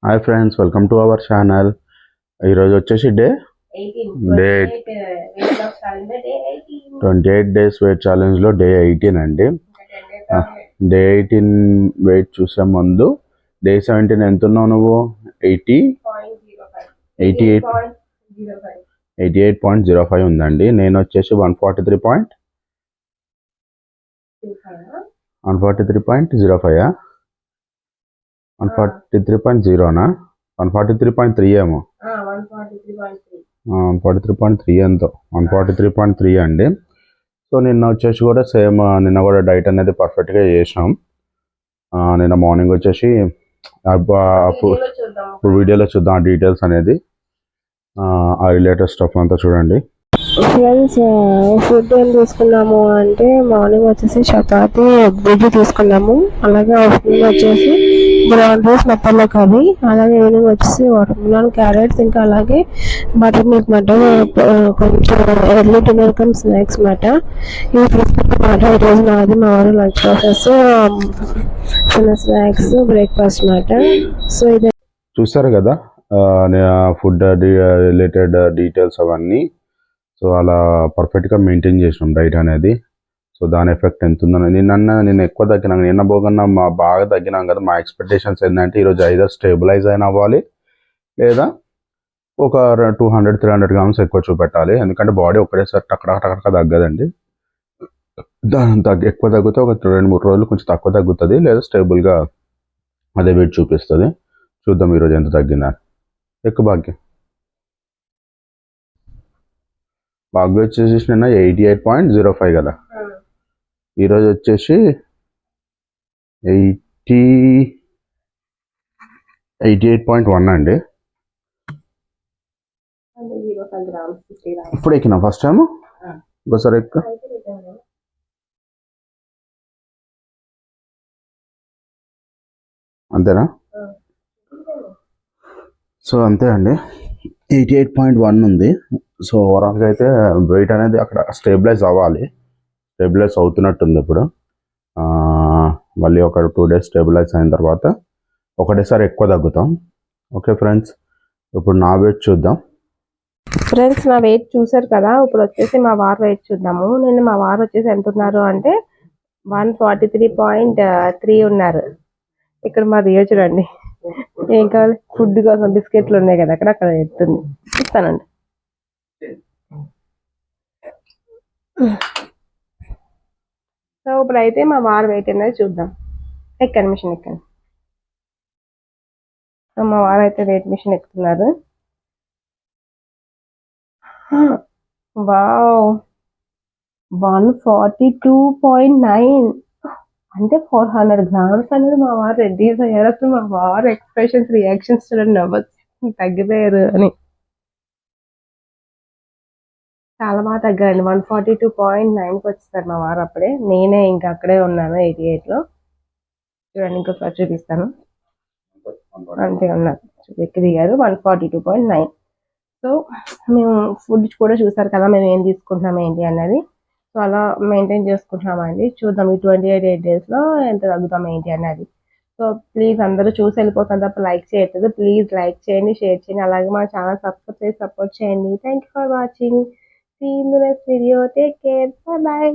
Hi friends, welcome to our channel. ఈరోజు వచ్చేసి day 28 days wait ఛాలెంజ్లో day 18 అండి. Day 18 wait చూసే ముందు డే 17 ఎంత ఉన్నావు నువ్వు? 88.05 ఉందండి. నేను వచ్చేసి 143.05. 143.0నా? 143.3 ఏమో. 143.3 ఎంతో 143.3 అండి. సో నిన్న వచ్చేసి కూడా సేమ్, నిన్న కూడా డైట్ అనేది పర్ఫెక్ట్గా చేసాం. నిన్న మార్నింగ్ వచ్చేసి ఇప్పుడు వీడియోలో చూద్దాం డీటెయిల్స్ అనేది, ఆ రిలేటెడ్ స్టఫ్ అంతా చూడండి. ఫ్రెండ్స్, ఫుడ్ ఏం తీసుకున్నాము అంటే మార్నింగ్ వచ్చేసి చపాతి బుజ్జి తీసుకున్నాము. అలాగే ఆఫ్టర్నూన్ వచ్చేసి బ్రౌన్ రైస్ మెత్తల్లో కర్రీ, అలాగే ఈవినింగ్ వచ్చేసి వాటర్ మిలన్, క్యారెట్స్, ఇంకా అలాగే బటర్ మిల్క్ మాట, కొంచెం ఎర్లీ డిన్నర్ కమ్ స్నాక్స్ మాట. ఇవి తీసుకున్నమాట. ఈరోజు నాది మా వారు లంచ్ ప్రాసెస్, చిన్న స్నాక్స్, బ్రేక్ఫాస్ట్ మాట. సో ఇది చూసారు కదా ఫుడ్ రిలేటెడ్ డీటెయిల్స్ అవన్నీ. సో అలా పర్ఫెక్ట్గా మెయింటైన్ చేసినాం డైట్ అనేది. సో దాని ఎఫెక్ట్ ఎంత ఉందని నేను ఎక్కువ తగ్గినాను. నిన్న పోగన్నా బాగా తగ్గినాం కదా. మా ఎక్స్పెక్టేషన్స్ ఏంటంటే ఈరోజు ఐదర్ స్టేబులైజ్ అయిన అవ్వాలి, లేదా ఒక 200-300 గ్రామ్స్ ఎక్కువ చూపెట్టాలి. ఎందుకంటే బాడీ ఒకటేసారి టక్క తగ్గదండి. దాని ఎక్కువ తగ్గితే ఒక 2-3 రోజులు కొంచెం తక్కువ తగ్గుతుంది, లేదా స్టేబుల్గా అదే వెయిట్ చూపిస్తుంది. చూద్దాం ఈరోజు ఎంత తగ్గిందని. ఎక్కువ భాగ్య వచ్చేసి నిన్న 88.05 కదా. ఈరోజు వచ్చేసి 88.1 అండి. ఇప్పుడు ఎక్కినా ఫస్ట్ టైం, ఇంకోసారి ఎక్కువ. అంతేనా? సో అంతే అండి, 88.1 ఉంది. సో ఓవరాల్గా అయితే వెయిట్ అనేది అక్కడ స్టేబిలైజ్ అవ్వాలి. స్టేబిలైజ్ అవుతున్నట్టుంది ఇప్పుడు. మళ్ళీ ఒక 2 డేస్ స్టేబిలైజ్ అయిన తర్వాత ఒకటేసారి ఎక్కువ తగ్గుతాం. ఓకే ఫ్రెండ్స్, ఇప్పుడు నా వెయిట్ చూద్దాం. ఫ్రెండ్స్, నా వెయిట్ చూసారు కదా. ఇప్పుడు వచ్చేసి మా వారు వెయిట్ చూద్దాము. నేను మా వారు వచ్చేసి ఎంత ఉన్నారు అంటే 143.3 ఉన్నారు. ఇక్కడ మా రియో చూడండి, ఏం కావాలి ఫుడ్ కోసం బిస్కెట్లు ఉన్నాయి కదా అక్కడ ఎత్తుంది. ఇస్తానండి. సో ఇప్పుడు అయితే మా వారు వెయిట్ అనేది చూద్దాం. ఎక్కండి, మిషన్ ఎక్కండి. మా వారు అయితే వెయిట్ మిషన్ ఎక్కుతున్నారు. వావ్, 142.9 అంటే 400 గ్రామ్స్ అనేది మా వారు రెడ్యూస్ అయ్యారు. అసలు మా వారు ఎక్స్ప్రెషన్స్, రియాక్షన్స్ చూడండి, నవ్వచ్చు తగ్గిపోయారు అని. చాలా బాగా తగ్గారండి. 142.9కి వచ్చేసారు మా వారు. అప్పుడే నేనే ఇంకా అక్కడే ఉన్నాను 88లో. చూడండి, ఇంకొకసారి చూపిస్తాను. అంతే ఉన్నారు, ఎక్కి దిగారు 142.9. సో మేము ఫుడ్ కూడా చూసారు కదా, మేము ఏం తీసుకుంటున్నాం ఏంటి అన్నది. సో అలా మెయింటైన్ చేసుకుంటున్నామండి. చూద్దాం ఈ 28 డేస్లో ఎంత తగ్గుతాం ఏంటి అన్నది. సో ప్లీజ్ అందరూ చూసి వెళ్ళిపోతాం తప్ప లైక్ చేయట్లేదు. ప్లీజ్ లైక్ చేయండి, షేర్ చేయండి, అలాగే మా ఛానల్ సబ్స్క్రైబ్ చేసి సపోర్ట్ చేయండి. Thank you for watching. See you in the next video. Take care. Bye by.